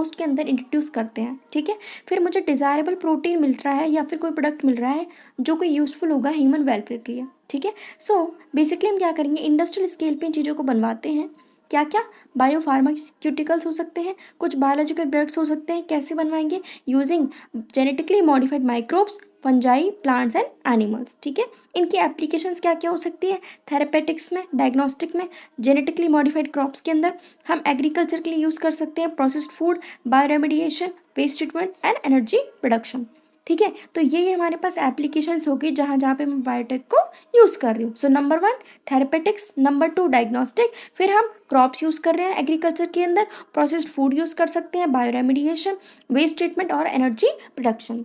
Host के अंदर introduce करते हैं, ठीक है। फिर मुझे डिज़ायरेबल प्रोटीन मिल रहा है या फिर कोई प्रोडक्ट मिल रहा है जो कोई यूज़फुल होगा ह्यूमन वेलफेयर के लिए, ठीक है। सो बेसिकली हम क्या करेंगे, इंडस्ट्रियल स्केल पे इन चीज़ों को बनवाते हैं। क्या क्या, बायो फार्मास्यूटिकल्स हो सकते हैं, कुछ बायोलॉजिकल ड्रग्स हो सकते हैं। कैसे बनवाएंगे, using genetically modified microbes, fungi, plants and animals, ठीक है। इनकी एप्लीकेशंस क्या क्या हो सकती है, थेरेपेटिक्स में, डायग्नोस्टिक में, जेनेटिकली मॉडिफाइड क्रॉप्स के अंदर, हम एग्रीकल्चर के लिए यूज़ कर सकते हैं, processed food, bioremediation, waste treatment and energy production, ठीक है। तो ये हमारे पास एप्लीकेशंस होगी जहाँ जहाँ पे मैं बायोटेक को यूज़ कर रही हूँ। So number 1 therapeutics, number 2 diagnostic, फिर हम क्रॉप्स यूज़ कर रहे हैं एग्रीकल्चर के अंदर, प्रोसेस्ड फूड यूज़ कर सकते हैं, बायोरेमेडिएशन, वेस्ट ट्रीटमेंट और एनर्जी प्रोडक्शन,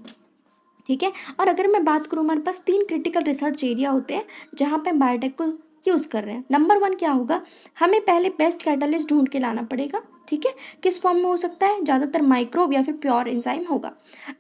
ठीक है। और अगर मैं बात करूँ, हमारे पास 3 क्रिटिकल रिसर्च एरिया होते हैं जहाँ पे हम बायोटेक को यूज़ कर रहे हैं। नंबर 1 क्या होगा, हमें पहले बेस्ट कैटलिस्ट ढूंढ के लाना पड़ेगा, ठीक है। किस फॉर्म में हो सकता है, ज़्यादातर माइक्रोब या फिर प्योर एंजाइम होगा।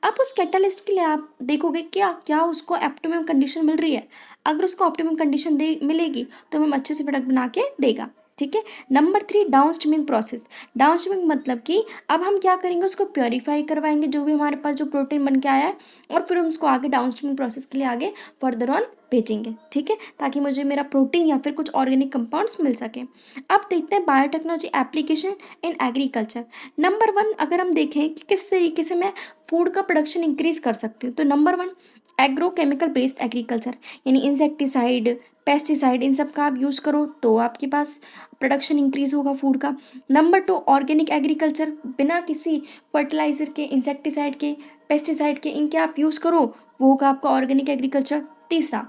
अब उस कैटलिस्ट के लिए आप देखोगे क्या क्या उसको ऑप्टिमम कंडीशन मिल रही है। अगर उसको ऑप्टिमम कंडीशन दे मिलेगी तो हम अच्छे से प्रोडक्ट बना के देगा, ठीक है। Number 3 down streaming process. Down streaming मतलब कि अब हम क्या करेंगे, उसको प्योरीफाई करवाएंगे जो भी हमारे पास जो प्रोटीन बन के आया है, और फिर हम उसको आगे डाउन स्ट्रीमिंग प्रोसेस के लिए आगे फर्दर ऑन भेजेंगे, ठीक है, ताकि मुझे मेरा प्रोटीन या फिर कुछ ऑर्गेनिक कंपाउंड्स मिल सके। अब देखते हैं biotechnology application in agriculture. Number 1 अगर हम देखें कि किस तरीके से मैं फूड का प्रोडक्शन इंक्रीज कर सकती हूँ, तो नंबर 1 एग्रोकेमिकल बेस्ड एग्रीकल्चर, यानी इंसेक्टिसाइड, पेस्टिसाइड, इन सब का आप यूज़ करो तो आपके पास प्रोडक्शन इंक्रीज होगा फूड का। नंबर 2 ऑर्गेनिक एग्रीकल्चर, बिना किसी फर्टिलाइजर के, इंसेक्टिसाइड के, पेस्टिसाइड के, इनके आप यूज़ करो, वो होगा आपका ऑर्गेनिक एग्रीकल्चर। तीसरा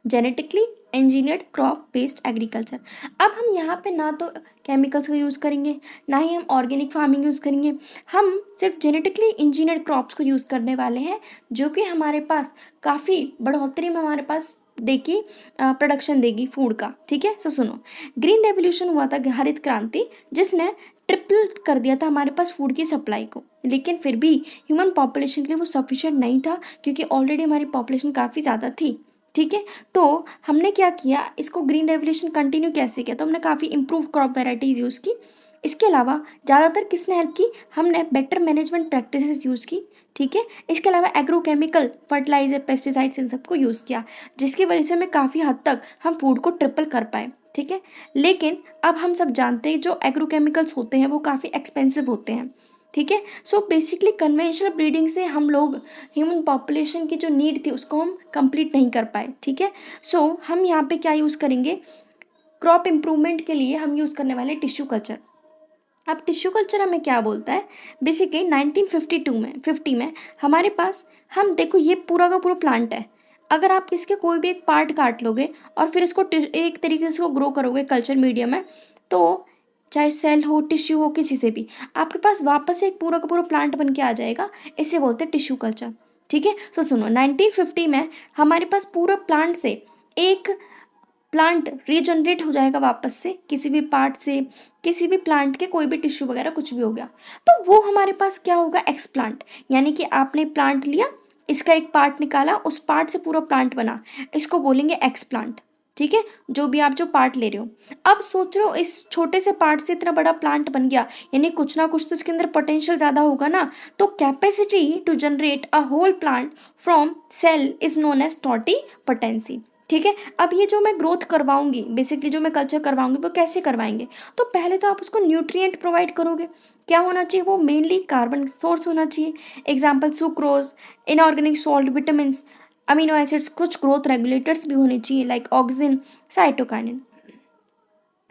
genetically engineered crop based agriculture. अब हम यहाँ पे ना तो केमिकल्स का यूज़ करेंगे, ना ही हम ऑर्गेनिक फार्मिंग यूज़ करेंगे, हम सिर्फ जेनेटिकली इंजीनियर्ड क्रॉप्स को यूज़ करने वाले हैं, जो कि हमारे पास काफ़ी बढ़ोतरी में हमारे पास देगी, प्रोडक्शन देगी फूड का, ठीक है। सो सुनो, ग्रीन रेवोल्यूशन हुआ था, हरित क्रांति, जिसने ट्रिपल कर दिया था हमारे पास फूड की सप्लाई को, लेकिन फिर भी ह्यूमन पॉपुलेशन के लिए वो सफिशिएंट नहीं था, क्योंकि ऑलरेडी हमारी पॉपुलेशन काफ़ी ज़्यादा थी, ठीक है। तो हमने क्या किया, इसको ग्रीन रेवोल्यूशन कंटिन्यू कैसे किया, तो हमने काफ़ी इंप्रूव क्रॉप वेराइटीज़ यूज़ की। इसके अलावा ज़्यादातर किसने हेल्प की, हमने बेटर मैनेजमेंट प्रैक्टिसेस यूज़ की, ठीक है। इसके अलावा एग्रोकेमिकल, फर्टिलाइजर, पेस्टिसाइड्स, इन सबको यूज़ किया, जिसकी वजह से हमें काफ़ी हद तक हम फूड को ट्रिपल कर पाए, ठीक है। लेकिन अब हम सब जानते हैं जो एग्रोकेमिकल्स होते हैं वो काफ़ी एक्सपेंसिव होते हैं, ठीक है। सो बेसिकली कन्वेंशनल ब्रीडिंग से हम लोग ह्यूमन पॉपुलेशन की जो नीड थी उसको हम कंप्लीट नहीं कर पाए, ठीक है। सो हम यहाँ पे क्या यूज़ करेंगे, क्रॉप इम्प्रूवमेंट के लिए हम यूज़ करने वाले टिश्यू कल्चर। अब टिश्यू कल्चर हमें क्या बोलता है, बेसिकली 1952 में 50 में हमारे पास, हम देखो ये पूरा का पूरा प्लांट है, अगर आप इसके कोई भी एक पार्ट काट लोगे और फिर इसको एक तरीके से इसको ग्रो करोगे कल्चर मीडियम में, तो चाहे सेल हो, टिश्यू हो, किसी से भी आपके पास वापस से एक पूरा का पूरा प्लांट बन के आ जाएगा, इसे बोलते हैं टिश्यू कल्चर, ठीक है। सो सुनो, 1950 में हमारे पास पूरा प्लांट से एक प्लांट रीजनरेट हो जाएगा वापस से, किसी भी पार्ट से, किसी भी प्लांट के कोई भी टिश्यू वगैरह कुछ भी हो गया, तो वो हमारे पास क्या होगा, एक्सप्लांट, यानी कि आपने प्लांट लिया, इसका एक पार्ट निकाला, उस पार्ट से पूरा प्लांट बना, इसको बोलेंगे एक्सप्लांट, ठीक है। जो भी आप जो पार्ट ले रहे हो, अब सोच रहे हो इस छोटे से पार्ट से इतना बड़ा प्लांट बन गया, यानी कुछ ना कुछ तो इसके अंदर पोटेंशियल ज़्यादा होगा ना, तो capacity to generate a whole plant from cell is known as totipotency, ठीक है। अब ये जो मैं ग्रोथ करवाऊंगी, बेसिकली जो मैं कल्चर करवाऊंगी, वो कैसे करवाएंगे, तो पहले तो आप उसको न्यूट्रिएंट प्रोवाइड करोगे, क्या होना चाहिए, वो मेनली कार्बन सोर्स होना चाहिए, example sucrose, inorganic salt, vitamin, amino acids, कुछ ग्रोथ रेगुलेटर्स भी होने चाहिए लाइक ऑक्सिन, साइटोकाइनिन,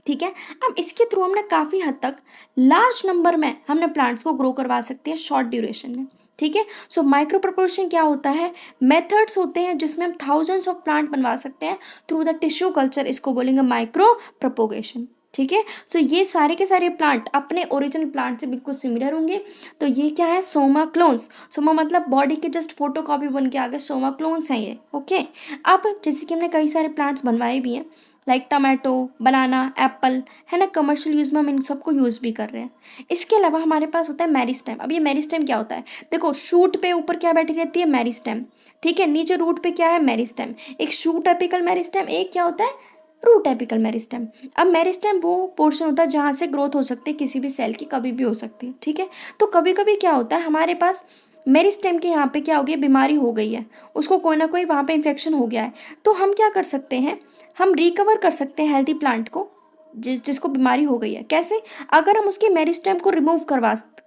ठीक है। अब इसके थ्रू हमने काफ़ी हद तक लार्ज नंबर में हमने प्लांट्स को ग्रो करवा सकते हैं शॉर्ट ड्यूरेशन में, ठीक है। सो माइक्रो प्रोपोर्शन क्या होता है, मेथड्स होते हैं जिसमें हम थाउजेंड्स ऑफ प्लांट बनवा सकते हैं थ्रू द टिश्यू कल्चर, इसको बोलेंगे माइक्रो प्रोपोगेशन, ठीक है। सो ये सारे के सारे प्लांट अपने ओरिजिनल प्लांट से बिल्कुल सिमिलर होंगे। तो ये क्या है, सोमा क्लोन्स, सोमा मतलब बॉडी के जस्ट फोटो कॉपी बन के आ गए, सोमा क्लोन्स हैं ये, ओके। अब जैसे कि हमने कई सारे प्लांट्स बनवाए भी हैं लाइक टमाटो, बनाना, एप्पल, है ना, कमर्शियल यूज़ में हम इन सबको यूज़ भी कर रहे हैं। इसके अलावा हमारे पास होता है मेरिस्टेम। अब ये मेरिस्टेम क्या होता है, देखो शूट पे ऊपर क्या बैठी रहती है, मेरिस्टेम, ठीक है, नीचे रूट पे क्या है, मेरिस्टेम, एक शूट एपिकल मेरिस्टेम, एक क्या होता है रूट एपिकल मेरिस्टेम। अब मेरिस्टेम वो पोर्शन होता है जहाँ से ग्रोथ हो सकती है किसी भी सेल की, कभी भी हो सकती है, ठीक है। तो कभी कभी क्या होता है हमारे पास मेरिस्टेम के यहाँ पे क्या हो गया, बीमारी हो गई है, उसको कोई ना कोई वहाँ पे इन्फेक्शन हो गया है, तो हम क्या कर सकते हैं, हम रिकवर कर सकते हैं हेल्थी प्लांट को जिसको बीमारी हो गई है। कैसे? अगर हम उसके मेरिस्टेम को रिमूव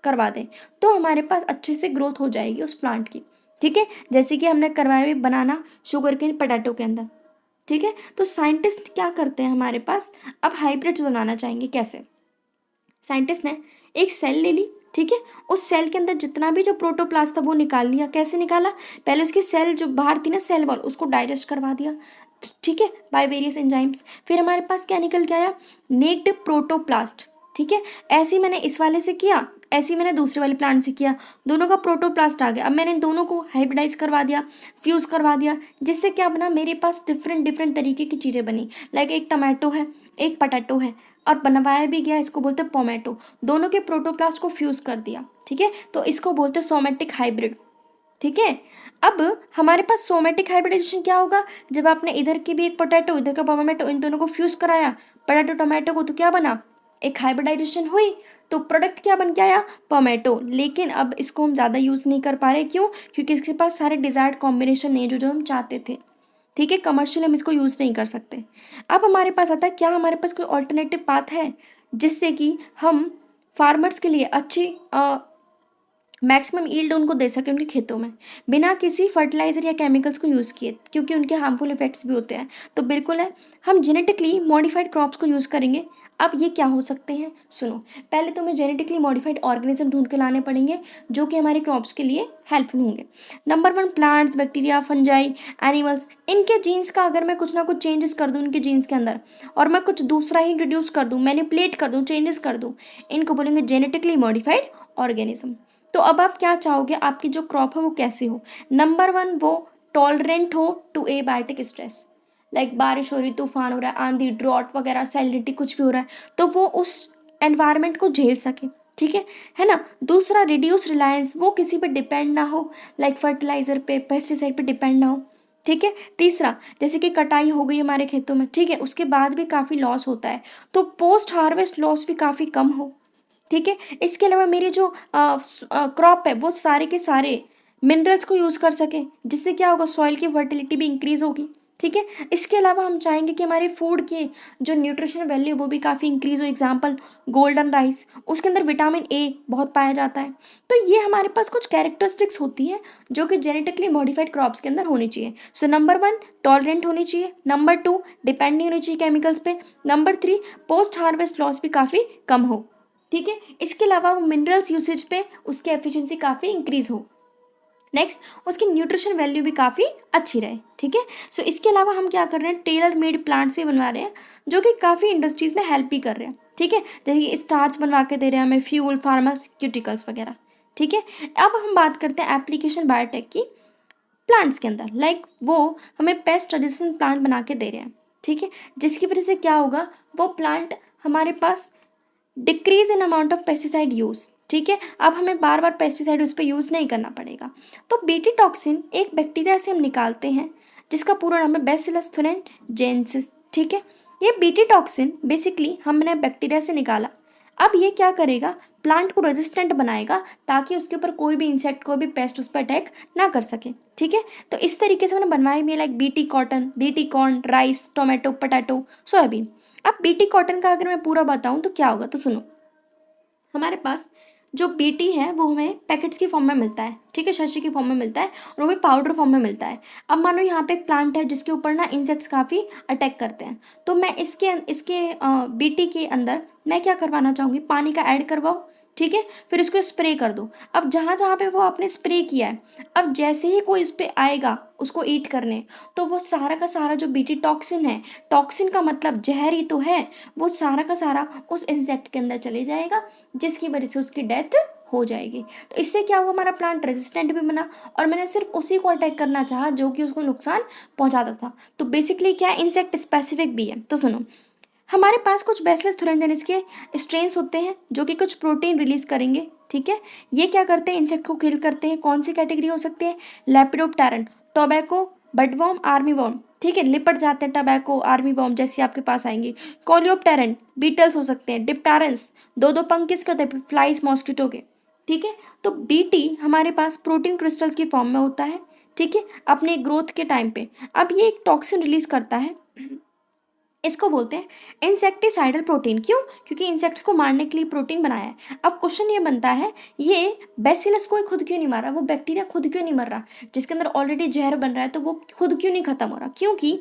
करवा दें तो हमारे पास अच्छे से ग्रोथ हो जाएगी उस प्लांट की, ठीक है। जैसे कि हमने करवाया भी बनाना, शुगर केन, पोटैटो के अंदर, ठीक है। तो साइंटिस्ट क्या करते हैं हमारे पास, अब हाइब्रिड्स बनाना चाहेंगे। कैसे? साइंटिस्ट ने एक सेल ले ली, ठीक है, उस सेल के अंदर जितना भी जो प्रोटोप्लास्ट था वो निकाल लिया। कैसे निकाला? पहले उसकी सेल जो बाहर थी ना, सेल वॉल, उसको डाइजेस्ट करवा दिया, ठीक है, बाय वेरियस एंजाइम्स। फिर हमारे पास क्या निकल के आया, नेक्ड प्रोटोप्लास्ट, ठीक है। ऐसे ही मैंने इस वाले से किया, ऐसे ही मैंने दूसरे वाले प्लांट से किया, दोनों का प्रोटोप्लास्ट आ गया। अब मैंने इन दोनों को हाइब्रिडाइज करवा दिया, फ्यूज़ करवा दिया, जिससे क्या बना, मेरे पास डिफरेंट डिफरेंट तरीके की चीज़ें बनी। लाइक एक टमाटो है, एक पोटैटो है, और बनवाया भी गया, इसको बोलते हैं पोमेटो। दोनों के प्रोटोप्लास्ट को फ्यूज़ कर दिया, ठीक है, तो इसको बोलते हैं सोमेटिक हाइब्रिड, ठीक है। अब हमारे पास सोमेटिक हाइब्रिडाइजेशन क्या होगा, जब आपने इधर की भी एक पोटैटो, इधर का टोमेटो, इन दोनों को फ्यूज कराया, पोटैटो टोमेटो को, तो क्या बना, एक हाइब्रिडाइजेशन हुई, तो प्रोडक्ट क्या बन के आया, टोमेटो। लेकिन अब इसको हम ज़्यादा यूज़ नहीं कर पा रहे, क्यों? क्योंकि इसके पास सारे डिजायर्ड कॉम्बिनेशन नहीं जो जो हम चाहते थे, ठीक है, कमर्शियल हम इसको यूज़ नहीं कर सकते। अब हमारे पास आता है, क्या हमारे पास कोई ऑल्टरनेटिव पाथ है जिससे कि हम फार्मर्स के लिए अच्छी मैक्सिमम यील्ड उनको दे सके उनके खेतों में, बिना किसी फर्टिलाइजर या केमिकल्स को यूज़ किए, क्योंकि उनके हार्मफुल इफेक्ट्स भी होते हैं। तो बिल्कुल है, हम जेनेटिकली मॉडिफाइड क्रॉप्स को यूज़ करेंगे। अब ये क्या हो सकते हैं, सुनो, पहले तो हमें जेनेटिकली मॉडिफाइड ऑर्गेनिज्म ढूंढ के लाने पड़ेंगे जो कि हमारे क्रॉप्स के लिए हेल्पफुल होंगे। Number 1, plants, bacteria, fungi, animals, इनके जीन्स का अगर मैं कुछ ना कुछ चेंजेस कर दूँ इनके जीन्स के अंदर, और मैं कुछ दूसरा ही इंट्रोड्यूस कर दूँ, मैनिपुलेट कर दूँ, चेंजेस कर दूँ, इनको बोलेंगे जेनेटिकली मॉडिफाइड ऑर्गेनिज्म। तो अब आप क्या चाहोगे, आपकी जो क्रॉप है वो कैसे हो? नंबर 1, वो टॉलरेंट हो टू एबायोटिक स्ट्रेस, लाइक बारिश हो रही, तूफान हो रहा है, आंधी, ड्रॉट वगैरह, सैलिनिटी कुछ भी हो रहा है, तो वो उस एनवायरनमेंट को झेल सके, ठीक है ना। दूसरा, रिड्यूस रिलायंस, वो किसी पे डिपेंड ना हो, लाइक फर्टिलाइजर पे, पेस्टिसाइड पे डिपेंड ना हो, ठीक है। तीसरा, जैसे कि कटाई हो गई हमारे खेतों में, ठीक है, उसके बाद भी काफ़ी लॉस होता है, तो पोस्ट हार्वेस्ट लॉस भी काफ़ी कम हो, ठीक है। इसके अलावा मेरी जो क्रॉप है वो सारे के सारे मिनरल्स को यूज़ कर सके, जिससे क्या होगा, सॉइल की फर्टिलिटी भी इंक्रीज होगी, ठीक है। इसके अलावा हम चाहेंगे कि हमारे फूड की जो न्यूट्रिशन वैल्यू वो भी काफ़ी इंक्रीज हो। एग्जांपल, गोल्डन राइस, उसके अंदर विटामिन ए बहुत पाया जाता है। तो ये हमारे पास कुछ कैरेक्टरिस्टिक्स होती है जो कि जेनेटिकली मॉडिफाइड क्रॉप्स के अंदर होनी चाहिए। सो नंबर 1, टॉलरेंट होनी चाहिए। नंबर 2, डिपेंड नहीं होनी चाहिए केमिकल्स पे। नंबर 3, पोस्ट हार्वेस्ट लॉस भी काफ़ी कम हो, ठीक है। इसके अलावा वो मिनरल्स यूसेज पे उसकी एफिशिएंसी काफ़ी इंक्रीज हो। नेक्स्ट, उसकी न्यूट्रिशन वैल्यू भी काफ़ी अच्छी रहे, ठीक है। सो इसके अलावा हम क्या कर रहे हैं, टेलर मेड प्लांट्स भी बनवा रहे हैं जो कि काफ़ी इंडस्ट्रीज़ में हेल्प भी कर रहे हैं, ठीक है। जैसे कि स्टार्च बनवा के दे रहे हैं हमें, फ्यूल, फार्मास्यूटिकल्स वगैरह, ठीक है। अब हम बात करते हैं एप्लीकेशन बायोटेक की प्लांट्स के अंदर, लाइक वो हमें पेस्ट रेजिस्टेंट प्लांट बना के दे रहे हैं, ठीक है, जिसकी वजह से क्या होगा, वो प्लांट हमारे पास decrease in amount of pesticide use, ठीक है। अब हमें बार बार पेस्टिसाइड उस पर यूज़ नहीं करना पड़ेगा। तो बीटी टॉक्सिन एक बैक्टीरिया से हम निकालते हैं जिसका पूरा नाम है बैसिलस thuringiensis, ठीक है। ये बीटी टॉक्सिन बेसिकली हमने बैक्टीरिया से निकाला। अब ये क्या करेगा, प्लांट को रेजिस्टेंट बनाएगा ताकि उसके ऊपर कोई भी इंसेक्ट, कोई भी पेस्ट उस पर अटैक ना कर सके, ठीक है। तो इस तरीके से मैंने बनवाई भी, like BT cotton, BT corn, rice, tomato, potato, soybean. अब बीटी कॉटन का अगर मैं पूरा बताऊं तो क्या होगा, तो सुनो, हमारे पास जो बीटी है वो हमें पैकेट्स की फॉर्म में मिलता है, ठीक है, शशी की फॉर्म में मिलता है, और वो भी पाउडर फॉर्म में मिलता है। अब मानो यहाँ पे एक प्लांट है जिसके ऊपर ना इंसेक्ट्स काफ़ी अटैक करते हैं, तो मैं इसके इसके बीटी के अंदर मैं क्या करवाना चाहूँगी, पानी का ऐड करवाओ, ठीक है, फिर इसको स्प्रे कर दो। अब जहाँ जहाँ पे वो आपने स्प्रे किया है, अब जैसे ही कोई इस पर आएगा उसको ईट करने, तो वो सारा का सारा जो बीटी टॉक्सिन है, टॉक्सिन का मतलब जहर ही तो है, वो सारा का सारा उस इंसेक्ट के अंदर चले जाएगा, जिसकी वजह से उसकी डेथ हो जाएगी। तो इससे क्या हुआ, हमारा प्लांट रेजिस्टेंट भी बना, और मैंने सिर्फ उसी को अटैक करना चाहा जो कि उसको नुकसान पहुंचाता था। तो बेसिकली क्या इंसेक्ट स्पेसिफिक भी है। तो सुनो, हमारे पास कुछ बैसिलस thuringiensis के स्ट्रेन्स होते हैं जो कि कुछ प्रोटीन रिलीज करेंगे, ठीक है। ये क्या करते हैं, इंसेक्ट को किल करते हैं। कौन सी कैटेगरी हो सकती है, लेपिडोप्टेरन, टोबैको, बडवर्म, आर्मी वर्म, ठीक है, लिपट जाते हैं, टबैको, आर्मी वॉर्म जैसी आपके पास आएंगी। कोलियोप्टेरन, बीटल्स हो सकते हैं। डिप्टारेंस, दो पंख किसके होते हैं? फ्लाइज, मॉस्किटो के। ठीक है, तो बीटी हमारे पास प्रोटीन क्रिस्टल्स की फॉर्म में होता है, ठीक है, अपने ग्रोथ के टाइम पे। अब ये एक टॉक्सिन रिलीज करता है, इसको बोलते हैं इंसेक्टिसाइडल प्रोटीन। क्यों? क्योंकि इंसेक्ट्स को मारने के लिए प्रोटीन बनाया है। अब क्वेश्चन ये बनता है, ये बैसिलस को खुद क्यों नहीं मार रहा, वो बैक्टीरिया खुद क्यों नहीं मर रहा, जिसके अंदर ऑलरेडी जहर बन रहा है, तो वो खुद क्यों नहीं खत्म हो रहा? क्योंकि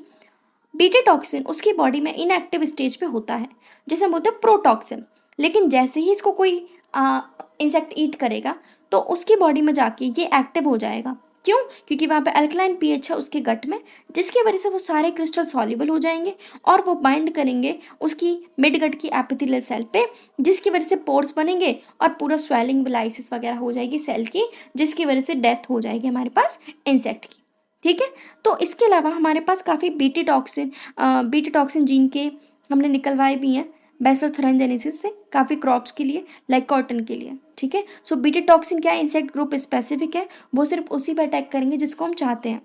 बीटा टॉक्सिन उसकी बॉडी में इनएक्टिव स्टेज पे होता है, जिसे हम बोलते हैं प्रोटॉक्सिन। लेकिन जैसे ही इसको कोई इंसेक्ट ईट करेगा तो उसकी बॉडी में जाके ये एक्टिव हो जाएगा। क्यों? क्योंकि वहाँ पे अल्कलाइन पीएच है उसके गट में, जिसकी वजह से वो सारे क्रिस्टल सॉल्युबल हो जाएंगे और वो बाइंड करेंगे उसकी मिड गट की एपिथेलियल सेल पे, जिसकी वजह से पोर्स बनेंगे और पूरा स्वेलिंग, विलाइसिस वगैरह हो जाएगी सेल की, जिसकी वजह से डेथ हो जाएगी हमारे पास इंसेक्ट की। ठीक है, तो इसके अलावा हमारे पास काफ़ी बीटी टॉक्सिन जीन के हमने निकलवाए भी हैं बेसिलोथोरेंजेनेसिस से, काफ़ी क्रॉप्स के लिए, लाइक कॉटन के लिए। ठीक है, सो बीटी टॉक्सिन क्या है? इंसेक्ट ग्रुप स्पेसिफिक है, वो सिर्फ उसी पर अटैक करेंगे जिसको हम चाहते हैं।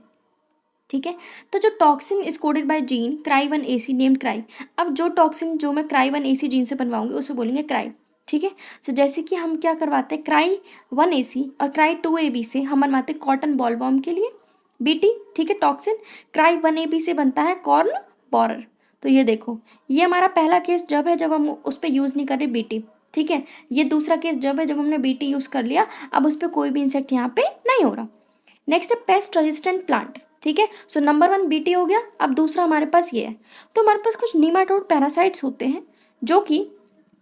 ठीक है, तो जो toxin is coded by gene cry one A C named cry. अब जो टॉक्सिन जो मैं क्राई1AC जीन से बनवाऊंगी उसे बोलेंगे क्राई। ठीक है, सो जैसे कि हम क्या करवाते हैं, क्राई1AC और क्राई2AB से हम बनवाते हैं कॉटन बॉलवॉर्म के लिए बीटी। ठीक है, टॉक्सिन क्राई1AB से बनता है कॉर्न बोरर। तो ये देखो, ये हमारा पहला केस जब है जब हम उस पर यूज़ नहीं कर रहे बीटी। ठीक है, ये दूसरा केस जब है जब हमने बीटी यूज़ कर लिया, अब उस पर कोई भी इंसेक्ट यहाँ पे नहीं हो रहा। नेक्स्ट है पेस्ट रेजिस्टेंट प्लांट। ठीक है, सो नंबर 1 बीटी हो गया। अब दूसरा हमारे पास ये है, तो हमारे पास कुछ नीमाटोड पैरासाइट्स होते हैं जो कि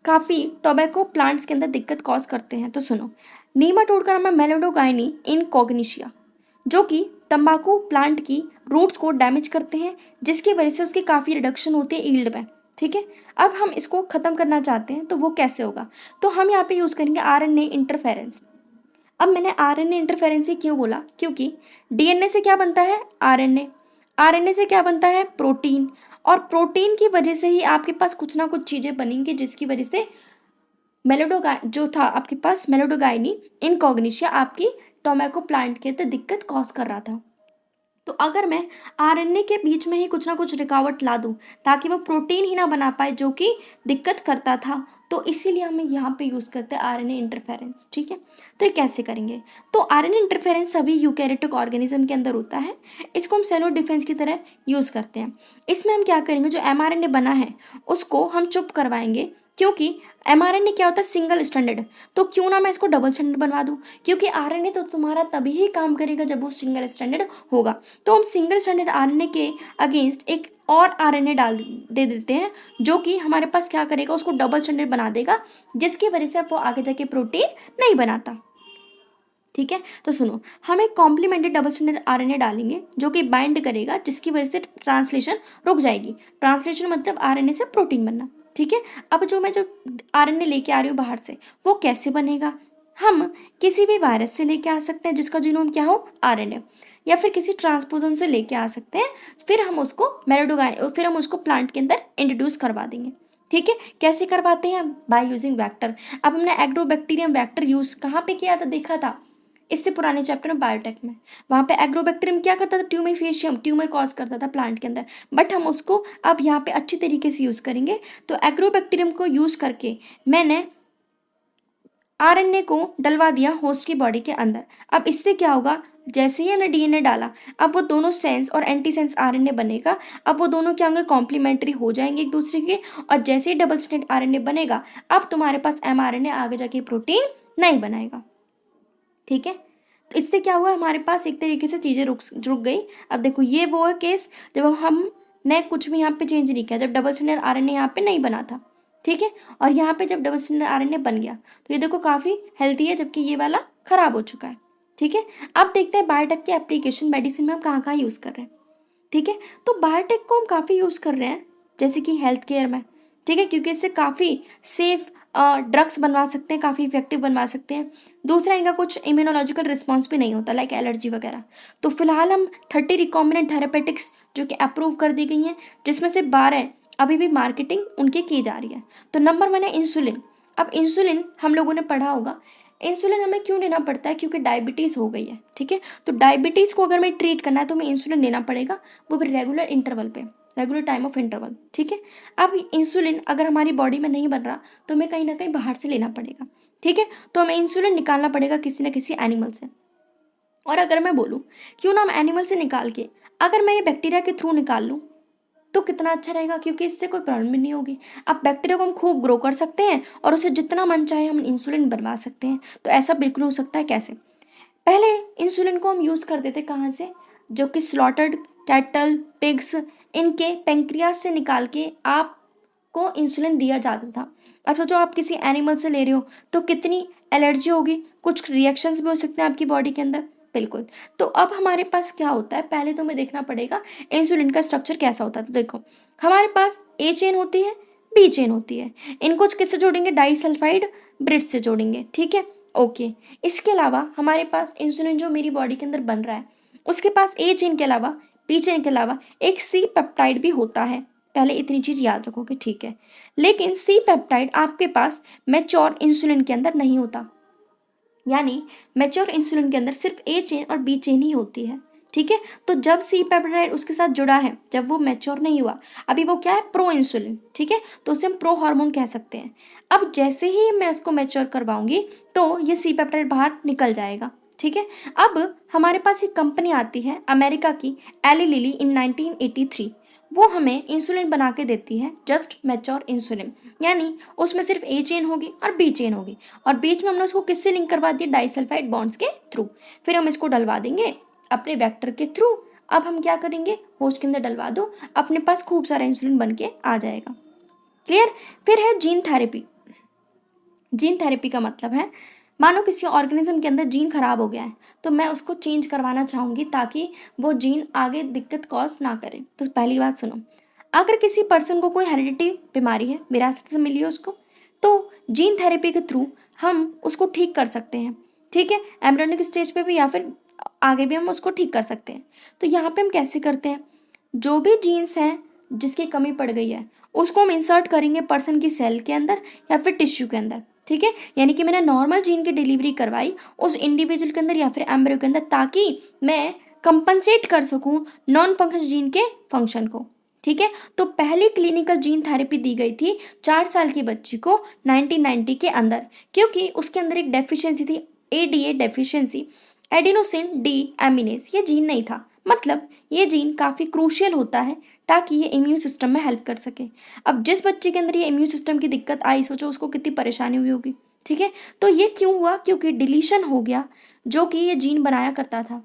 काफ़ी टोबैको प्लांट्स के अंदर दिक्कत कॉज करते हैं। तो सुनो, नीमाटोड का नाम है मेलोडोगाइनी इनकॉग्निशिया, जो कि तंबाकू प्लांट की रूट्स को डैमेज करते हैं, जिसकी वजह से उसकी काफ़ी रिडक्शन होती है ईल्ड में। ठीक है, अब हम इसको ख़त्म करना चाहते हैं, तो वो कैसे होगा? तो हम यहाँ पे यूज़ करेंगे आरएनए इंटरफेरेंस। अब मैंने आरएनए इंटरफेरेंस ही क्यों बोला? क्योंकि डीएनए से क्या बनता है? आरएनए। आरएनए से क्या बनता है? प्रोटीन। और प्रोटीन की वजह से ही आपके पास कुछ ना कुछ चीज़ें बनेंगी, जिसकी वजह से जो था आपके पास मेलोडोगाइनी इनकॉग्निशिया आपकी टोबैको प्लांट के अंदर दिक्कत कॉज कर रहा था। तो अगर मैं आरएनए के बीच में ही कुछ ना कुछ रुकावट ला दूं ताकि वो प्रोटीन ही ना बना पाए जो कि दिक्कत करता था, तो इसीलिए हम यहाँ पे यूज़ करते हैं आरएनए इंटरफेरेंस। ठीक है, तो ये कैसे करेंगे? तो आरएनए इंटरफेरेंस सभी यूकैरियोटिक ऑर्गेनिज्म के अंदर होता है, इसको हम सेलो डिफेंस की तरह यूज़ करते हैं। इसमें हम क्या करेंगे, जो एमआरएनए बना है उसको हम चुप करवाएंगे, क्योंकि एमआरएनए क्या होता है? Single standard. तो क्यों ना मैं इसको डबल स्टैंडर्ड बनवा दूँ, क्योंकि आरएनए तो तुम्हारा तभी ही काम करेगा जब वो सिंगल स्टैंडर्ड होगा। तो हम सिंगल स्टैंडर्ड आरएनए के अगेंस्ट एक और आरएनए दे देते हैं, जो कि हमारे पास क्या करेगा, उसको डबल स्टैंडर्ड बना देगा, जिसकी वजह से वो आगे जाके प्रोटीन नहीं बनाता। ठीक है, तो सुनो, हम एक कॉम्प्लीमेंट्री डबल स्टैंडर्ड आरएनए डालेंगे जो कि बाइंड करेगा, जिसकी वजह से ट्रांसलेशन रुक जाएगी। ट्रांसलेशन मतलब आरएनए से प्रोटीन बनना। ठीक है, अब जो आरएनए लेके आ रही हूँ बाहर से, वो कैसे बनेगा? हम किसी भी वायरस से लेके आ सकते हैं जिसका जीनोम क्या हो? आरएनए, या फिर किसी ट्रांसपोजन से लेके आ सकते हैं, फिर हम उसको प्लांट के अंदर इंट्रोड्यूस करवा देंगे। ठीक है, कैसे करवाते हैं? By using vector. अब हमने एग्रोबैक्टीरियम वेक्टर यूज कहाँ पे किया था? देखा था इससे पुराने चैप्टर में, बायोटेक में। वहाँ पे एग्रोबैक्टीरियम क्या करता था? ट्यूमेफेशियम, ट्यूमर कॉज करता था प्लांट के अंदर, बट हम उसको अब यहाँ पे अच्छी तरीके से यूज़ करेंगे। तो एग्रोबैक्टीरियम को यूज़ करके मैंने आरएनए को डलवा दिया होस्ट की बॉडी के अंदर। अब इससे क्या होगा? जैसे ही हमने डीएनए डाला, अब वो दोनों सेंस और एंटीसेंस आरएनए बनेगा। अब वो दोनों क्या होंगे? कॉम्प्लीमेंट्री हो जाएंगे एक दूसरे के, और जैसे ही डबल स्टैंडर्ड आरएनए बनेगा, अब तुम्हारे पास एमआरएनए आगे जाके प्रोटीन नहीं बनाएगा। ठीक है, तो इससे क्या हुआ? हमारे पास एक तरीके से चीज़ें रुक गई। अब देखो, ये वो है केस जब हमने कुछ भी यहाँ पे चेंज नहीं किया, जब डबल स्टैंडर्ड आरएनए यहाँ पे नहीं बना था। ठीक है, और यहाँ पे जब डबल स्टैंडर्ड आरएनए बन गया, तो ये देखो काफ़ी हेल्थी है, जबकि ये वाला खराब हो चुका है। ठीक है, अब देखते हैं बायोटेक की एप्लीकेशन मेडिसिन में हम कहाँ कहाँ यूज़ कर रहे हैं। ठीक है, तो बायोटेक को हम काफ़ी यूज़ कर रहे हैं, जैसे कि हेल्थ केयर में। ठीक है, क्योंकि इससे काफ़ी सेफ ड्रग्स बनवा सकते हैं, काफ़ी इफेक्टिव बनवा सकते हैं। दूसरा, इनका कुछ इम्यूनोलॉजिकल रिस्पॉन्स भी नहीं होता, लाइक एलर्जी वगैरह। तो फिलहाल हम 30 रिकॉम्बिनेंट थेरेपेटिक्स जो कि अप्रूव कर दी गई हैं, जिसमें से 12 अभी भी मार्केटिंग उनकी की जा रही है। तो नंबर 1 है इंसुलिन। अब इंसुलिन हम लोगों ने पढ़ा होगा, इंसुलिन हमें क्यों लेना पड़ता है? क्योंकि डायबिटीज़ हो गई है, ठीक है। तो डायबिटीज़ को अगर मैं ट्रीट करना है तो हमें इंसुलिन लेना पड़ेगा, वो भी रेगुलर इंटरवल पे, रेगुलर टाइम ऑफ इंटरवल, ठीक है। अब इंसुलिन अगर हमारी बॉडी में नहीं बन रहा तो हमें कहीं ना कहीं बाहर से लेना पड़ेगा, ठीक है। तो हमें इंसुलिन निकालना पड़ेगा किसी न किसी एनिमल से। और अगर मैं बोलूँ क्यों ना हम एनिमल से निकाल के अगर मैं ये बैक्टीरिया के थ्रू निकाल लूँ तो कितना अच्छा रहेगा, क्योंकि इससे कोई प्रॉब्लम भी नहीं होगी। अब बैक्टीरिया को हम खूब ग्रो कर सकते हैं और उसे जितना मन चाहे हम इंसुलिन बनवा सकते हैं। तो ऐसा बिल्कुल हो सकता है। कैसे? पहले इंसुलिन को हम यूज़ करते थे कहाँ से? जो कि स्लॉटर्ड कैटल, पिग्स, इनके पेंक्रियास से निकाल के आपको इंसुलिन दिया जाता था। अब सोचो आप किसी एनिमल से ले रहे हो तो कितनी एलर्जी होगी, कुछ रिएक्शंस भी हो सकते हैं आपकी बॉडी के अंदर। बिल्कुल। तो अब हमारे पास क्या होता है, पहले तो हमें देखना पड़ेगा इंसुलिन का स्ट्रक्चर कैसा होता है। तो देखो हमारे पास ए चेन होती है, बी चेन होती है। इनको किससे जोड़ेंगे? डाइसल्फाइड ब्रिज से जोड़ेंगे, ठीक है। ओके। इसके अलावा हमारे पास इंसुलिन जो मेरी बॉडी के अंदर बन रहा है उसके पास ए चेन के अलावा, बी चेन के अलावा एक सी पेप्टाइड भी होता है। पहले इतनी चीज याद रखोगे, ठीक है। लेकिन सी पेप्टाइड आपके पास मैच्योर इंसुलिन के अंदर नहीं होता, यानी मैच्योर इंसुलिन के अंदर सिर्फ ए चेन और बी चेन ही होती है, ठीक है। तो जब सी पेप्टाइड उसके साथ जुड़ा है, जब वो मैच्योर नहीं हुआ, अभी वो क्या है? प्रो इंसुलिन, ठीक है। तो उसे हम प्रो हार्मोन कह सकते हैं। अब जैसे ही मैं उसको मैच्योर करवाऊंगी तो ये सी पेप्टाइड बाहर निकल जाएगा, ठीक है। अब हमारे पास एक कंपनी आती है अमेरिका की, एली लिली, इन 1983। वो हमें इंसुलिन बना के देती है, जस्ट मैच्योर इंसुलिन, यानी उसमें सिर्फ ए चेन होगी और बी चेन होगी और बीच में हमने उसको किससे लिंक करवा दिया? डाइसल्फाइड बॉन्ड्स के थ्रू। फिर हम इसको डलवा देंगे अपने वेक्टर के थ्रू। अब हम क्या करेंगे? होस्ट के अंदर डलवा दो, अपने पास खूब सारा इंसुलिन बन के आ जाएगा। क्लियर? फिर है जीन थेरेपी। जीन थेरेपी का मतलब है, मानो किसी ऑर्गेनिज्म के अंदर जीन खराब हो गया है तो मैं उसको चेंज करवाना चाहूँगी ताकि वो जीन आगे दिक्कत कॉज ना करे। तो पहली बात सुनो, अगर किसी पर्सन को कोई हेरिडिटी बीमारी है, विरासत से मिली है उसको, तो जीन थेरेपी के थ्रू हम उसको ठीक कर सकते हैं, ठीक है। एम्ब्रियोनिक स्टेज पे भी या फिर आगे भी हम उसको ठीक कर सकते हैं। तो यहाँ पे हम कैसे करते हैं? जो भी जीन्स हैं जिसकी कमी पड़ गई है उसको हम इंसर्ट करेंगे पर्सन की सेल के अंदर या फिर टिश्यू के अंदर, ठीक है। यानी कि मैंने नॉर्मल जीन की डिलीवरी करवाई उस इंडिविजुअल के अंदर या फिर एम्ब्रियो के अंदर, ताकि मैं कंपनसेट कर सकूं नॉन फंक्शन जीन के फंक्शन को, ठीक है। तो पहली क्लिनिकल जीन थेरेपी दी गई थी 4 साल की बच्ची को 1990 के अंदर, क्योंकि उसके अंदर एक डेफिशिएंसी थी, एडीए डेफिशिएंसी, एडिनोसिन डी एमिनेस। ये जीन नहीं था, मतलब ये जीन काफ़ी क्रूशियल होता है ताकि ये इम्यून सिस्टम में हेल्प कर सके। अब जिस बच्चे के अंदर ये इम्यून सिस्टम की दिक्कत आई, सोचो उसको कितनी परेशानी हुई होगी, ठीक है। तो ये क्यों हुआ? क्योंकि डिलीशन हो गया जो कि ये जीन बनाया करता था,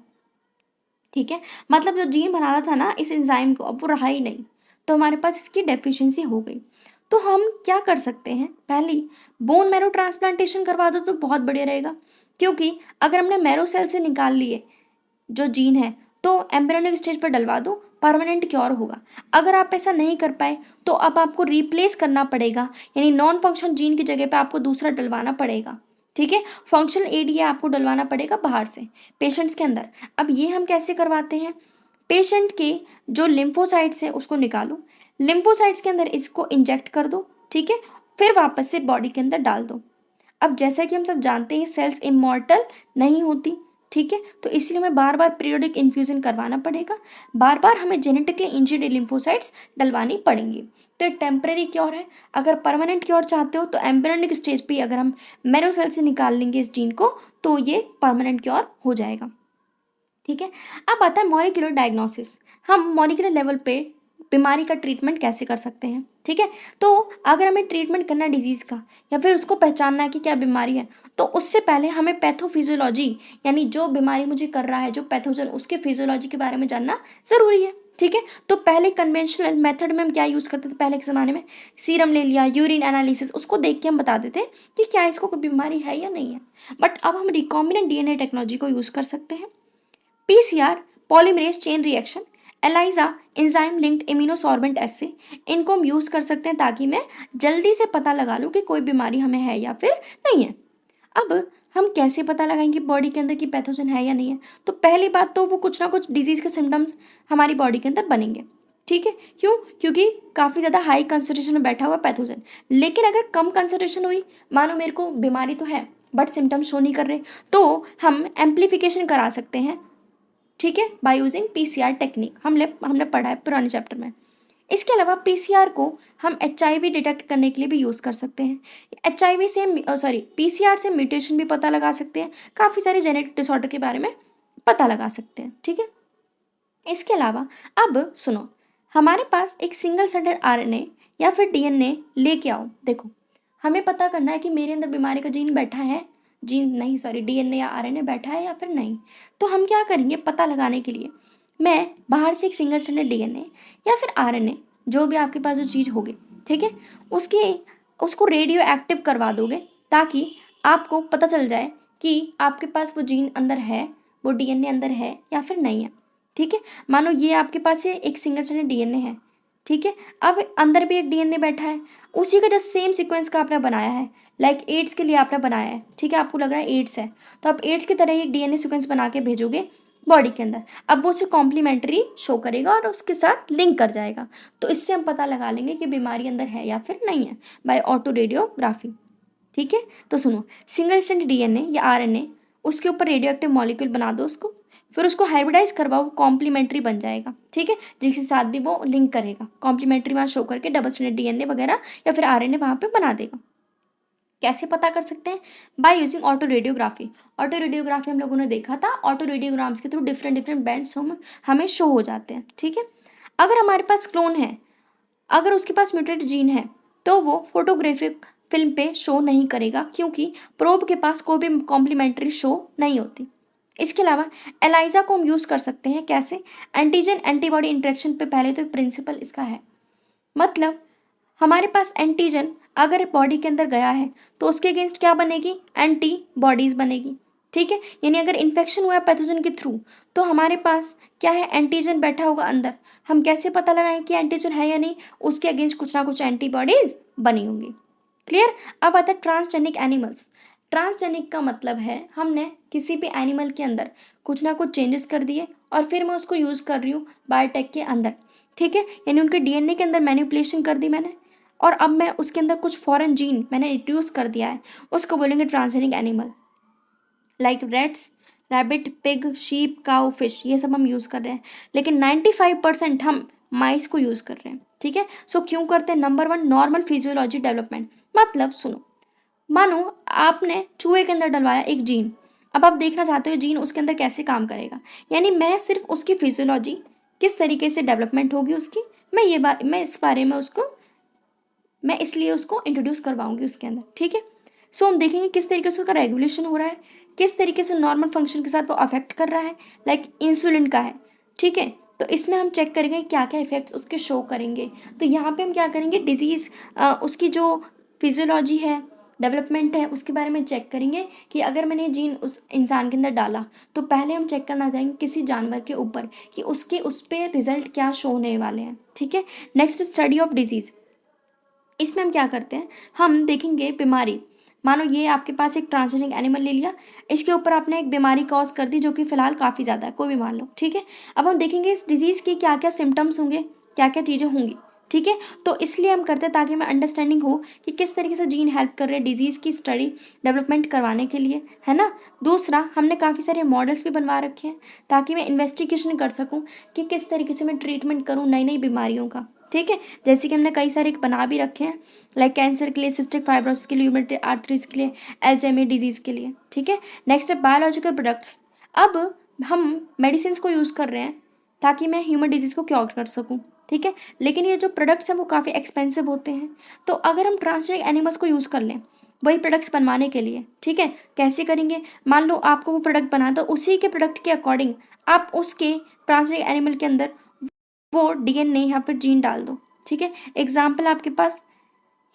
ठीक है। मतलब जो जीन बनाता था ना इस एंजाइम को, अब वो रहा ही नहीं, तो हमारे पास इसकी डेफिशिएंसी हो गई। तो हम क्या कर सकते हैं? पहली, बोन मैरो ट्रांसप्लांटेशन करवा दो तो बहुत बढ़िया रहेगा, क्योंकि अगर हमने मैरो सेल से निकाल लिए जो जीन है तो एम्ब्रियोनिक स्टेज पर डलवा दो, परमानेंट क्योर होगा। अगर आप ऐसा नहीं कर पाए तो अब आपको रिप्लेस करना पड़ेगा, यानी नॉन फंक्शन जीन की जगह पे आपको दूसरा डलवाना पड़ेगा, ठीक है। फंक्शनल एडीए आपको डलवाना पड़ेगा बाहर से पेशेंट्स के अंदर। अब ये हम कैसे करवाते हैं? पेशेंट के जो लिम्फोसाइट्स हैं उसको निकालो, लिम्फोसाइट्स के अंदर इसको इंजेक्ट कर दो, ठीक है। फिर वापस से बॉडी के अंदर डाल दो। अब जैसा कि हम सब जानते हैं सेल्स इमॉर्टल नहीं होती, ठीक है। तो इसलिए हमें बार बार पीरियोडिक इन्फ्यूजन करवाना पड़ेगा, बार बार हमें जेनेटिकली इंजर्ड लिम्फोसाइट्स डलवानी पड़ेंगी। तो ये टेम्परेरी क्योर है। अगर परमानेंट क्योर चाहते हो तो एम्ब्रियोनिक स्टेज पे अगर हम मैरो सेल से निकाल लेंगे इस जीन को तो ये परमानेंट क्योर हो जाएगा, ठीक है। अब आता है मॉलिक्यूलर डायग्नोसिस। हम मॉलिक्यूलर लेवल पे बीमारी का ट्रीटमेंट कैसे कर सकते हैं, ठीक है। तो अगर हमें ट्रीटमेंट करना है डिजीज़ का या फिर उसको पहचानना है कि क्या बीमारी है, तो उससे पहले हमें पैथोफिजियोलॉजी, यानी जो बीमारी मुझे कर रहा है, जो पैथोजन, उसके फिजियोलॉजी के बारे में जानना ज़रूरी है, ठीक है। तो पहले कन्वेंशनल मेथड में हम क्या यूज़ करते थे? पहले के ज़माने में सीरम ले लिया, यूरिन एनालिसिस, उसको देख के हम बता देते कि क्या इसको कोई बीमारी है या नहीं है। बट अब हम रिकॉम्बिनेंट डीएनए टेक्नोलॉजी को यूज़ कर सकते हैं। PCR, polymerase chain reaction, ELISA, enzyme linked immunosorbent assay, इनको हम यूज़ कर सकते हैं ताकि मैं जल्दी से पता लगा लूँ कि कोई बीमारी हमें है या फिर नहीं है। अब हम कैसे पता लगाएंगे बॉडी के अंदर की पैथोजन है या नहीं है? तो पहली बात तो वो कुछ ना कुछ डिजीज़ के सिम्टम्स हमारी बॉडी के अंदर बनेंगे, ठीक है। क्यों? क्योंकि काफ़ी ज़्यादा हाई कंसंट्रेशन में बैठा हुआ पैथोजन। लेकिन अगर कम कंसंट्रेशन हुई, मानो मेरे को बीमारी तो है बट सिम्टम्स शो नहीं कर रहे, तो हम एम्प्लीफिकेशन करा सकते हैं, ठीक है, बाय यूजिंग पीसीआर टेक्निक। हमने पढ़ा है पुराने चैप्टर में। इसके अलावा पीसीआर को हम एचआईवी डिटेक्ट करने के लिए भी यूज़ कर सकते हैं। एचआईवी से पीसीआर से म्यूटेशन भी पता लगा सकते हैं, काफ़ी सारे जेनेटिक डिसऑर्डर के बारे में पता लगा सकते हैं, ठीक है। इसके अलावा अब सुनो, हमारे पास एक सिंगल स्ट्रैंडेड आरएनए या फिर डीएनए लेके आओ। देखो, हमें पता करना है कि मेरे अंदर बीमारी का जीन बैठा है, डीएनए या आरएनए बैठा है या फिर नहीं। तो हम क्या करेंगे पता लगाने के लिए, मैं बाहर से एक सिंगल स्ट्रैंडेड डीएनए या फिर आरएनए, जो भी आपके पास जो चीज़ होगी, ठीक है, उसको रेडियो एक्टिव करवा दोगे, ताकि आपको पता चल जाए कि आपके पास वो जीन अंदर है, वो डीएनए अंदर है या फिर नहीं है, ठीक है। मानो ये आपके पास ये एक सिंगल स्ट्रैंडेड डीएनए है, ठीक है, अब अंदर भी एक डीएनए बैठा है, उसी का जस्ट सेम सीक्वेंस का आपने बनाया है, लाइक एड्स के लिए आपने बनाया है, ठीक है, आपको लग रहा है एड्स है, तो आप एड्स की तरह एक डीएनए सीक्वेंस बना के भेजोगे बॉडी के अंदर। अब वो उसे कॉम्प्लीमेंट्री शो करेगा और उसके साथ लिंक कर जाएगा। तो इससे हम पता लगा लेंगे कि बीमारी अंदर है या फिर नहीं है, बाय ऑटो रेडियोग्राफी, ठीक है। तो सुनो, सिंगल स्ट्रैंड डीएनए या आरएनए, उसके ऊपर रेडियो एक्टिव मॉलिक्यूल बना दो उसको, फिर उसको हाइब्रिडाइज करवाओ, कॉम्प्लीमेंट्री बन जाएगा, ठीक है, जिसके साथ भी वो लिंक करेगा, कॉम्प्लीमेंट्री वहाँ शो करके डबल स्ट्रैंडेड डीएनए वगैरह या फिर आरएनए वहाँ पे बना देगा। कैसे पता कर सकते हैं? By using auto radiography. Auto radiography हम लोगों ने देखा था, ऑटो रेडियोग्राम्स के थ्रू डिफरेंट डिफरेंट बैंड्स हमें शो हो जाते हैं, ठीक है। अगर हमारे पास क्लोन है, अगर उसके पास म्यूटेट जीन है, तो वो फोटोग्राफिक फिल्म पे शो नहीं करेगा, क्योंकि प्रोब के पास कोई भी कॉम्प्लीमेंट्री शो नहीं होती। इसके अलावा एलाइजा को हम यूज़ कर सकते हैं, कैसे? एंटीजन एंटीबॉडी इंटरेक्शन पे पहले तो प्रिंसिपल इसका है, मतलब हमारे पास एंटीजन अगर बॉडी के अंदर गया है तो उसके अगेंस्ट क्या बनेगी? एंटीबॉडीज बनेगी, ठीक है। यानी अगर इन्फेक्शन हुआ है पैथोजन के थ्रू, तो हमारे पास क्या है? एंटीजन बैठा होगा अंदर। हम कैसे पता लगाएं कि एंटीजन है या नहीं? उसके अगेंस्ट कुछ ना कुछ एंटीबॉडीज बनी होंगी। क्लियर? अब आता है ट्रांसजेनिक एनिमल्स। ट्रांसजेनिक का मतलब है हमने किसी भी एनिमल के अंदर कुछ ना कुछ चेंजेस कर दिए और फिर मैं उसको यूज़ कर रही हूँ बायोटेक के अंदर, ठीक है। यानी उनके डीएनए के अंदर मैनिपुलेशन कर दी मैंने, और अब मैं उसके अंदर कुछ फॉरेन जीन मैंने इंट्रोड्यूस कर दिया है, उसको बोलेंगे transgenic animal. Like rates, rabbit, pig, sheep, cow, fish, ये सब हम यूज़ कर रहे हैं, लेकिन 95% हम माइस को यूज़ कर रहे हैं, ठीक है। सो क्यों करते हैं? Number 1, normal physiology development. मतलब सुनो, मानो आपने चूहे के अंदर डलवाया एक जीन, अब आप देखना चाहते हो जीन उसके अंदर कैसे काम करेगा, यानी मैं सिर्फ उसकी फिजियोलॉजी किस तरीके से डेवलपमेंट होगी उसकी, मैं इस बारे में मैं इसलिए उसको इंट्रोड्यूस करवाऊंगी उसके अंदर, ठीक है। सो हम देखेंगे किस तरीके से उसका रेगुलेशन हो रहा है, किस तरीके से नॉर्मल फंक्शन के साथ वो अफेक्ट कर रहा है, लाइक इंसुलिन का है, ठीक है। तो इसमें हम चेक करेंगे क्या क्या इफेक्ट्स उसके शो करेंगे। तो यहाँ पे हम क्या करेंगे, डिजीज़ उसकी जो फिजियोलॉजी है, डेवलपमेंट है, उसके बारे में चेक करेंगे कि अगर मैंने जीन उस इंसान के अंदर डाला, तो पहले हम चेक करना चाहेंगे किसी जानवर के ऊपर कि उस पर रिजल्ट क्या शो होने वाले हैं, ठीक है। Next, study of disease. इसमें हम क्या करते हैं, हम देखेंगे बीमारी। मानो ये आपके पास एक ट्रांसजेनिक एनिमल ले लिया, इसके ऊपर आपने एक बीमारी कॉज कर दी जो कि फिलहाल काफ़ी ज़्यादा है, कोई भी मान लो, ठीक है। अब हम देखेंगे इस डिजीज़ के क्या क्या सिम्टम्स होंगे, क्या क्या चीज़ें होंगी, ठीक है। तो इसलिए हम करते हैं ताकि हमें अंडरस्टैंडिंग हो कि किस तरीके से जीन हेल्प कर रहे हैं डिजीज़ की स्टडी डेवलपमेंट करवाने के लिए, है ना। दूसरा, हमने काफ़ी सारे मॉडल्स भी बनवा रखे हैं ताकि मैं इन्वेस्टिगेशन कर सकूँ कि किस तरीके से मैं ट्रीटमेंट करूँ नई नई बीमारियों का, ठीक है। जैसे कि हमने कई सारे बना भी रखे हैं, लाइक कैंसर के लिए, सिस्टिक फाइब्रोसिस के लिए, यूमेटरी आर्थराइटिस के लिए, एल्जाइमर डिजीज़ के लिए, ठीक है। नेक्स्ट है बायोलॉजिकल प्रोडक्ट्स। अब हम मेडिसिन को यूज़ कर रहे हैं ताकि मैं ह्यूमन डिजीज़ को क्योर कर सकूं, ठीक है। लेकिन ये जो प्रोडक्ट्स हैं वो काफ़ी एक्सपेंसिव होते हैं। तो अगर हम ट्रांसजेनिक एनिमल्स को यूज़ कर लें वही प्रोडक्ट्स बनवाने के लिए, ठीक है, कैसे करेंगे? मान लो आपको वो प्रोडक्ट बना, तो उसी के प्रोडक्ट के अकॉर्डिंग आप उसके ट्रांसजेनिक एनिमल के अंदर वो डीएनए या फिर जीन डाल दो, ठीक है। एग्जाम्पल आपके पास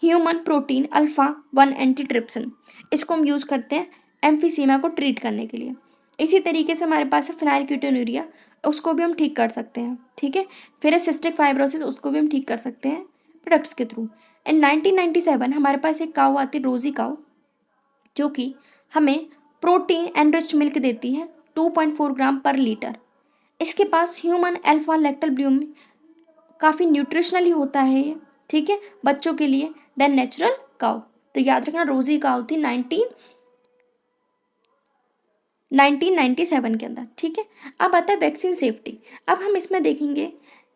ह्यूमन प्रोटीन अल्फा 1 एंटीट्रिप्सिन, इसको हम यूज़ करते हैं एम्फीसीमा को ट्रीट करने के लिए। इसी तरीके से हमारे पास है फिनाइलकीटोन्यूरिया, उसको भी हम ठीक कर सकते हैं, ठीक है। फिर है सिस्टिक फाइब्रोसिस, उसको भी हम ठीक कर सकते हैं प्रोडक्ट्स के थ्रू। इन 1997 हमारे पास एक काऊ आती है, रोजी काऊ, जो कि हमें प्रोटीन एनरिच्ड मिल्क देती है 2.4 ग्राम पर लीटर। इसके पास ह्यूमन अल्फा लैक्टोब्यूम, काफ़ी न्यूट्रिशनली होता है ये, ठीक है, बच्चों के लिए। देन नेचुरल काउ, तो याद रखना रोजी काउ थी 1997 के अंदर, ठीक है। अब आता है वैक्सीन सेफ्टी। अब हम इसमें देखेंगे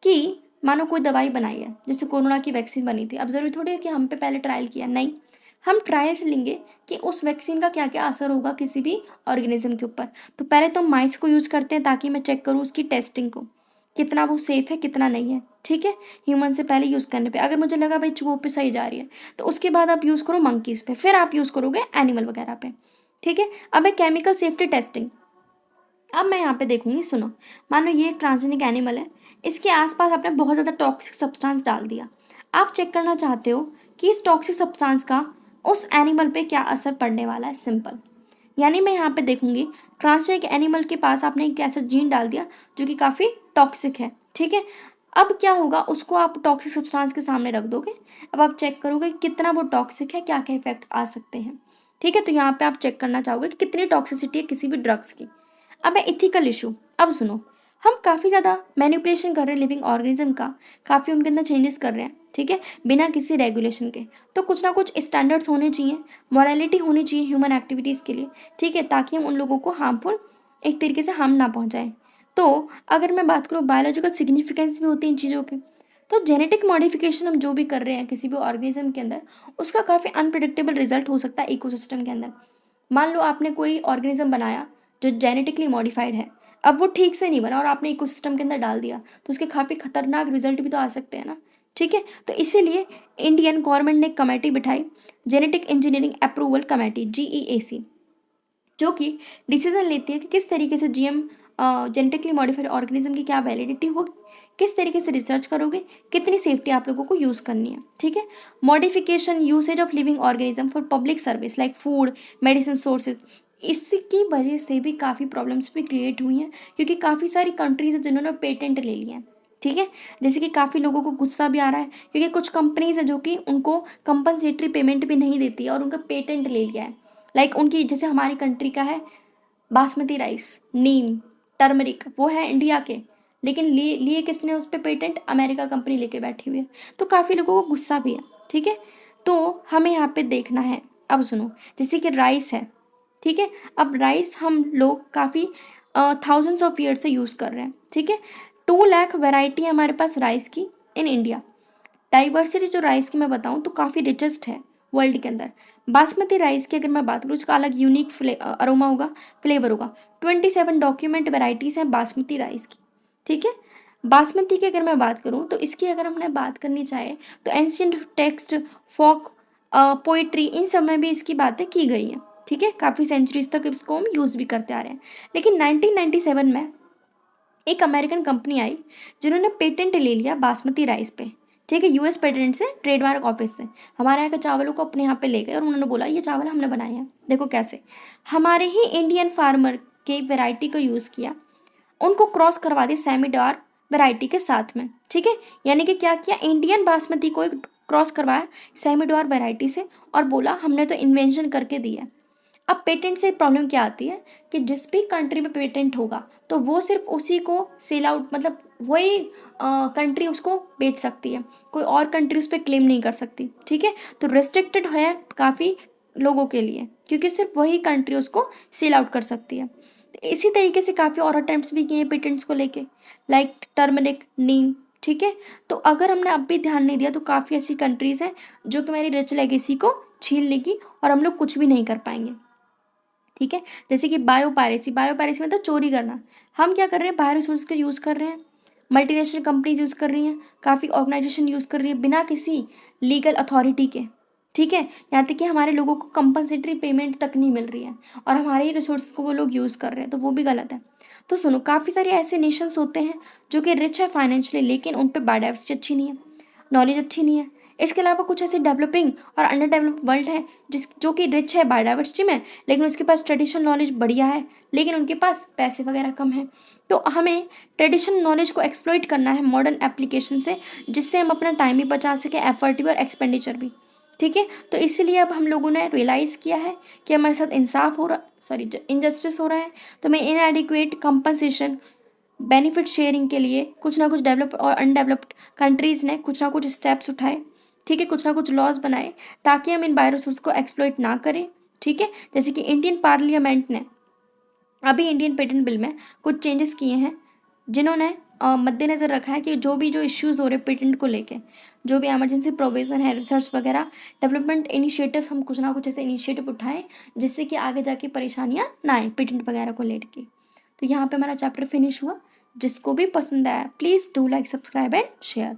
कि मानो कोई दवाई बनाई है, जैसे कोरोना की वैक्सीन बनी थी, अब ज़रूरी थोड़ी है कि हम पे पहले ट्रायल किया, नहीं, हम ट्रायल्स लेंगे कि उस वैक्सीन का क्या क्या असर होगा किसी भी ऑर्गेनिज्म के ऊपर। तो पहले तो माइस को यूज़ करते हैं ताकि मैं चेक करूँ उसकी टेस्टिंग को, कितना वो सेफ़ है कितना नहीं है, ठीक है। ह्यूमन से पहले यूज़ करने पे अगर मुझे लगा भाई चूहों पे सही जा रही है, तो उसके बाद आप यूज़ करो मंकीज़ पे, फिर आप यूज़ करोगे एनिमल वगैरह पे, ठीक है। अब है केमिकल सेफ्टी टेस्टिंग। अब मैं यहाँ पे देखूंगी, सुनो, मानो ये ट्रांसजेनिक एनिमल है, इसके आसपास आपने बहुत ज़्यादा टॉक्सिक सब्सटेंस डाल दिया। आप चेक करना चाहते हो कि इस टॉक्सिक सब्सटेंस का उस एनिमल पे क्या असर पड़ने वाला है, सिंपल। यानी मैं यहाँ पे देखूंगी ट्रांसजेनिक एनिमल के पास आपने एक ऐसा जीन डाल दिया जो कि काफ़ी टॉक्सिक है, ठीक है। अब क्या होगा, उसको आप टॉक्सिक सब्सटेंस के सामने रख दोगे। अब आप चेक करोगे कि कितना वो टॉक्सिक है, क्या क्या इफेक्ट्स आ सकते हैं, ठीक है। तो यहाँ पे आप चेक करना चाहोगे कि कितनी टॉक्सिसिटी है किसी भी ड्रग्स की। अब है इथिकल इशू। अब सुनो, हम काफ़ी ज़्यादा मैनिपुलेशन कर रहे हैं लिविंग ऑर्गेनिज्म का, काफ़ी उनके अंदर चेंजेस कर रहे हैं, ठीक है, बिना किसी रेगुलेशन के। तो कुछ ना कुछ स्टैंडर्ड्स होने चाहिए, मॉरलिटी होनी चाहिए ह्यूमन एक्टिविटीज़ के लिए, ठीक है, ताकि हम उन लोगों को हार्मफुल एक तरीके से हार्म ना पहुंचाएं। तो अगर मैं बात करूँ बायोलॉजिकल सिग्निफिकेंस भी होती है इन चीज़ों की। तो जेनेटिक मॉडिफिकेशन हम जो भी कर रहे हैं किसी भी ऑर्गेनिज्म के अंदर, उसका काफ़ी अनप्रिडिक्टेबल रिजल्ट हो सकता है इकोसिस्टम के अंदर। मान लो आपने कोई ऑर्गेनिज्म बनाया जो जेनेटिकली मॉडिफाइड है, अब वो ठीक से नहीं बना और आपने इकोसिस्टम के अंदर डाल दिया, तो उसके काफ़ी खतरनाक रिजल्ट भी तो आ सकते हैं ना, ठीक है। तो इसीलिए इंडियन गवर्नमेंट ने एक कमेटी बिठाई, genetic engineering approval committee, GEAC, जो कि डिसीजन लेती है कि किस तरीके से जीएम जेनेटिकली मॉडिफाइड ऑर्गेनिज्म की क्या वैलिडिटी होगी, किस तरीके से रिसर्च करोगे, कितनी सेफ्टी आप लोगों को यूज़ करनी है, ठीक है। Modification usage of living organism for public service like food, medicine sources, इसकी वजह से भी काफ़ी प्रॉब्लम्स भी क्रिएट हुई हैं, क्योंकि काफ़ी सारी कंट्रीज हैं जिन्होंने पेटेंट ले लिए हैं, ठीक है। जैसे कि काफ़ी लोगों को गुस्सा भी आ रहा है क्योंकि कुछ कंपनीज हैं जो कि उनको कंपनसेटरी पेमेंट भी नहीं देती है और उनका पेटेंट ले लिया है। लाइक उनकी, जैसे हमारी कंट्री का है बासमती राइस, नीम, टर्मरिक, वो है इंडिया के, लेकिन लिए लिए किसने उस पर पेटेंट, अमेरिका कंपनी लेके बैठी हुई है। तो काफ़ी लोगों को गुस्सा भी है, ठीक है। तो हमें यहाँ पे देखना है। अब सुनो, जैसे कि राइस है, ठीक है। अब राइस हम लोग काफ़ी थाउजेंड्स ऑफ ईयर से यूज़ कर रहे हैं, ठीक है। 2 लाख वैरायटी है हमारे पास राइस की इन इंडिया। डाइवर्सिटी जो राइस की मैं बताऊँ तो काफ़ी रिचेस्ट है वर्ल्ड के अंदर। बासमती राइस की अगर मैं बात करूँ, उसका अलग यूनिक अरोमा होगा, फ्लेवर होगा। 27 डॉक्यूमेंट वेराइटीज़ हैं बासमती राइस की, ठीक है। बासमती की अगर मैं बात करूँ तो इसकी अगर हमने बात करनी चाहे तो एंशियंट टेक्स्ट, फोक, पोइट्री, इन सब में भी इसकी बातें की गई हैं, ठीक है। काफ़ी सेंचुरीज तक इसको हम यूज़ भी करते आ रहे हैं। लेकिन 1997 में एक अमेरिकन कंपनी आई जिन्होंने पेटेंट ले लिया बासमती राइस पे, ठीक है। US पेटेंट से, ट्रेडमार्क ऑफिस से हमारे यहाँ के चावलों को अपने यहाँ पे ले गए और उन्होंने बोला ये चावल हमने बनाए हैं। देखो कैसे, हमारे ही इंडियन फार्मर के वैरायटी को यूज़ किया, उनको क्रॉस करवा दिया सेमीडॉर वैरायटी के साथ में, ठीक है। यानी कि क्या किया, इंडियन बासमती को एक क्रॉस करवाया सेमीडॉर वैरायटी से और बोला हमने तो इन्वेंशन करके दी है। अब पेटेंट से प्रॉब्लम क्या आती है कि जिस भी कंट्री में पेटेंट होगा तो वो सिर्फ उसी को सेल आउट, मतलब वही कंट्री उसको बेच सकती है, कोई और कंट्री उस पर क्लेम नहीं कर सकती, ठीक है। तो रिस्ट्रिक्टेड है काफ़ी लोगों के लिए, क्योंकि सिर्फ वही कंट्री उसको सेल आउट कर सकती है। तो इसी तरीके से काफ़ी और अटेम्प्ट्स भी किए हैं पेटेंट्स को लेके, लाइक टर्मरिक, नीम, ठीक है। तो अगर हमने अब भी ध्यान नहीं दिया तो काफ़ी ऐसी कंट्रीज़ हैं जो कि हमारी रिच लेगेसी को छीन लेगी और हम लोग कुछ भी नहीं कर पाएंगे, ठीक है। जैसे कि बायोपायरेसी, बायोपायरेसी मतलब चोरी करना। हम क्या कर रहे हैं, बायो रिसोर्स का यूज़ कर रहे हैं, मल्टीनेशनल कंपनीज यूज़ कर रही हैं, काफ़ी ऑर्गेनाइजेशन यूज़ कर रही है बिना किसी लीगल अथॉरिटी के, ठीक है। यहाँ तक कि हमारे लोगों को कंपनसेटरी पेमेंट तक नहीं मिल रही है और हमारे ही रिसोर्स को वो लोग यूज़ कर रहे हैं, तो वो भी गलत है। तो सुनो, काफ़ी सारे ऐसे नेशंस होते हैं जो कि रिच है फाइनेंशियली, लेकिन उन पर बायोडाइवर्सिटी अच्छी नहीं है, नॉलेज अच्छी नहीं है। इसके अलावा कुछ ऐसे डेवलपिंग और अंडर डेवलप्ड वर्ल्ड है जो कि रिच है बायोडाइवर्सिटी में, लेकिन उसके पास ट्रेडिशनल नॉलेज बढ़िया है, लेकिन उनके पास पैसे वगैरह कम है। तो हमें ट्रेडिशनल नॉलेज को एक्सप्लॉइट करना है मॉडर्न एप्लीकेशन से, जिससे हम अपना टाइम भी बचा सकें, एफर्ट भी और एक्सपेंडिचर भी, ठीक है। तो इसलिए अब हम लोगों ने रियलाइज़ किया है कि हमारे साथ इंसाफ हो रहा, सॉरी इनजस्टिस हो रहा है। तो मैं इनएडिक्वेट कंपनसेशन, बेनिफिट शेयरिंग के लिए कुछ ना कुछ डेवलप और अनडेवलप्ड कंट्रीज़ ने कुछ ना कुछ स्टेप्स उठाए, ठीक है, कुछ ना कुछ लॉज बनाए ताकि हम इन बायो रिसोर्स को एक्सप्लॉइट ना करें, ठीक है। जैसे कि इंडियन पार्लियामेंट ने अभी इंडियन पेटेंट बिल में कुछ चेंजेस किए हैं जिन्होंने मद्देनज़र रखा है कि जो इश्यूज़ हो रहे पेटेंट को लेके, जो भी इमरजेंसी प्रोविज़न है, रिसर्च वगैरह, डेवलपमेंट इनिशिएटिव्स, हम कुछ ना कुछ ऐसे इनिशिएटिव उठाएँ जिससे कि आगे जाके परेशानियाँ ना आएँ पेटेंट वगैरह को लेके। तो यहाँ पे हमारा चैप्टर फिनिश हुआ। जिसको भी पसंद आया please do like, subscribe and share.